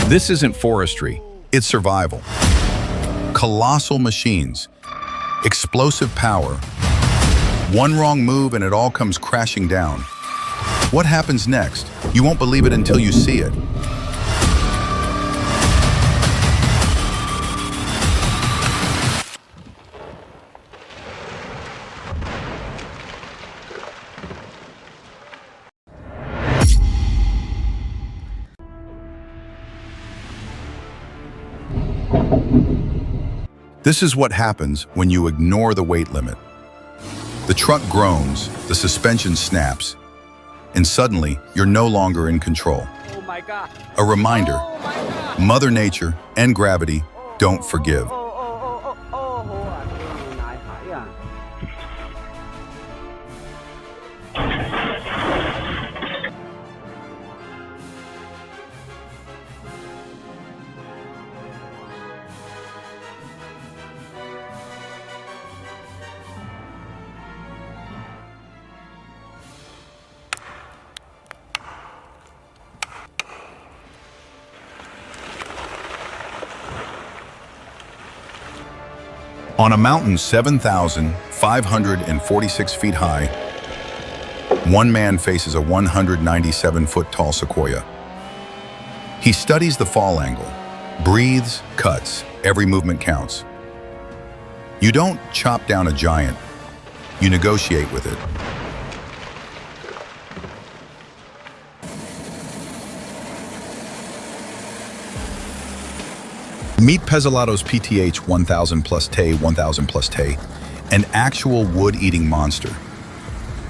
This isn't forestry, it's survival. Colossal machines, explosive power. One wrong move and it all comes crashing down. What happens next? You won't believe it until you see it. This is what happens when you ignore the weight limit. The truck groans, the suspension snaps, and suddenly you're no longer in control. Oh my God. A reminder, Oh my God. Mother Nature and gravity don't forgive. On a mountain 7,546 feet high, one man faces a 197-foot-tall sequoia. He studies the fall angle, breathes, cuts, every movement counts. You don't chop down a giant, you negotiate with it. Meet Pezzolato's PTH 1000 plus Te, 1000 plus Te, an actual wood-eating monster.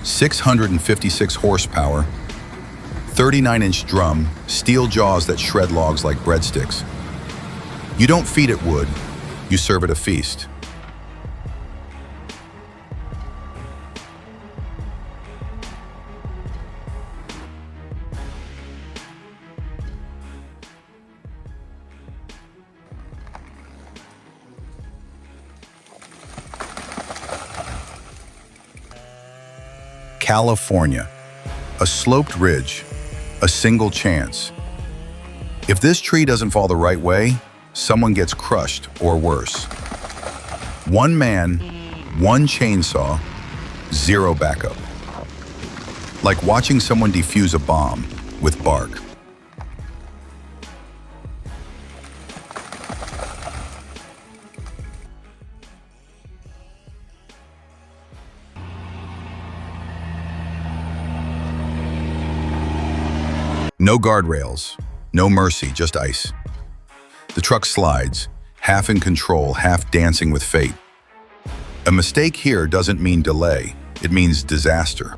656 horsepower, 39-inch drum, steel jaws that shred logs like breadsticks. You don't feed it wood, you serve it a feast. California, a sloped ridge, a single chance. If this tree doesn't fall the right way, someone gets crushed or worse. One man, one chainsaw, zero backup. Like watching someone defuse a bomb with bark. No guardrails, no mercy, just ice. The truck slides, half in control, half dancing with fate. A mistake here doesn't mean delay, it means disaster.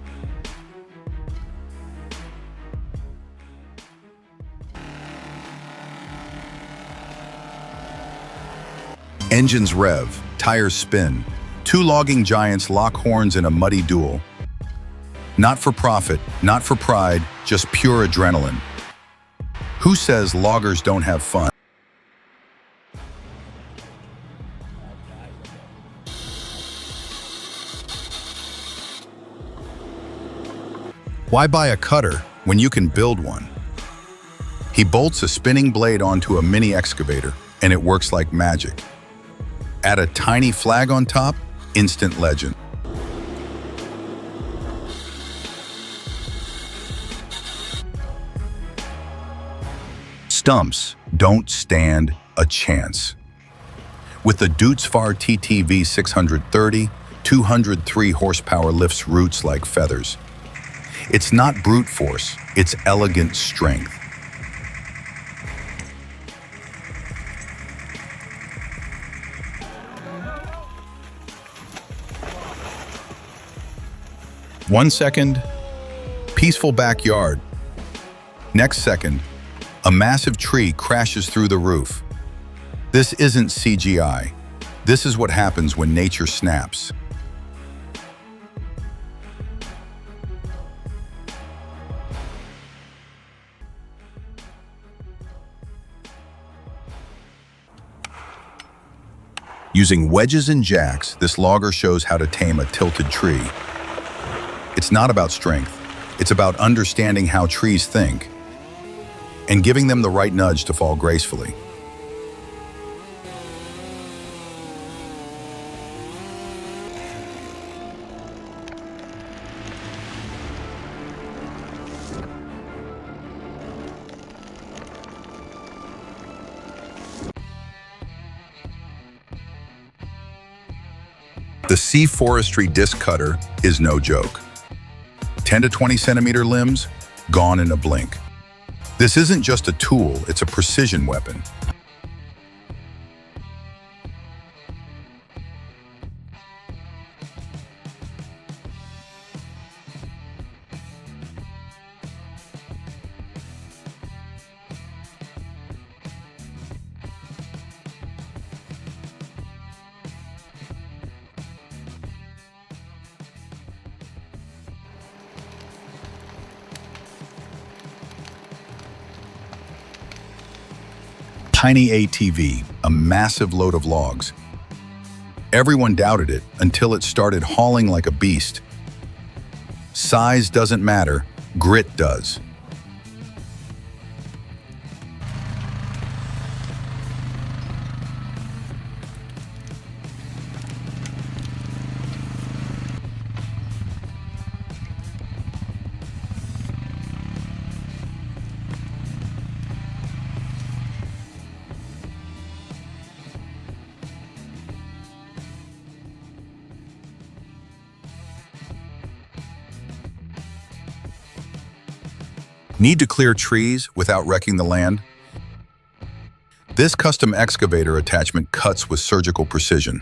Engines rev, tires spin. Two logging giants lock horns in a muddy duel. Not for profit, not for pride, just pure adrenaline. Who says loggers don't have fun? Why buy a cutter when you can build one? He bolts a spinning blade onto a mini excavator, and it works like magic. Add a tiny flag on top, instant legend. Stumps don't stand a chance. With the Dutzfar TTV 630, 203 horsepower lifts roots like feathers. It's not brute force, it's elegant strength. One second, peaceful backyard. Next second, a massive tree crashes through the roof. This isn't CGI. This is what happens when nature snaps. Using wedges and jacks, this logger shows how to tame a tilted tree. It's not about strength. It's about understanding how trees think. and giving them the right nudge to fall gracefully. The sea forestry disc cutter is no joke. 10 to 20 centimeter limbs, gone in a blink. This isn't just a tool, it's a precision weapon. Tiny ATV, a massive load of logs. Everyone doubted it until it started hauling like a beast. Size doesn't matter, grit does. Need to clear trees without wrecking the land? This custom excavator attachment cuts with surgical precision.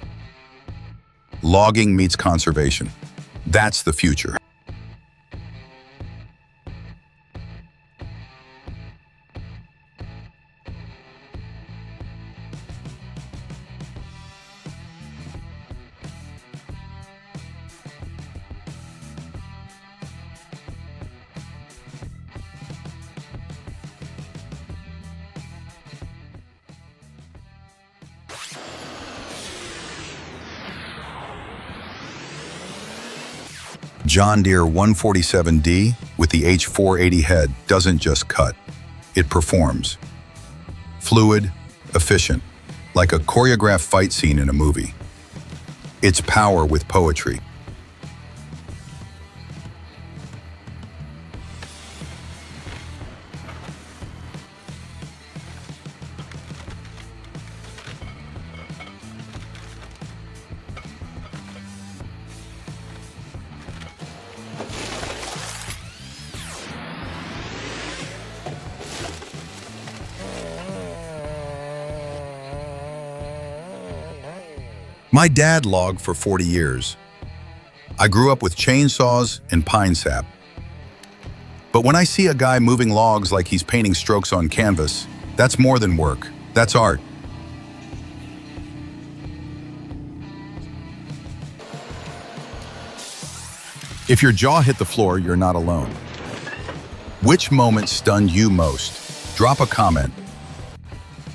Logging meets conservation. That's the future. John Deere 147D with the H480 head doesn't just cut, it performs. Fluid, efficient, like a choreographed fight scene in a movie. It's power with poetry. My dad logged for 40 years. I grew up with chainsaws and pine sap. But when I see a guy moving logs like he's painting strokes on canvas, that's more than work, that's art. If your jaw hit the floor, you're not alone. Which moment stunned you most? Drop a comment.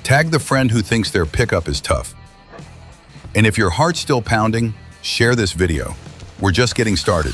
Tag the friend who thinks their pickup is tough. And if your heart's still pounding, share this video. We're just getting started.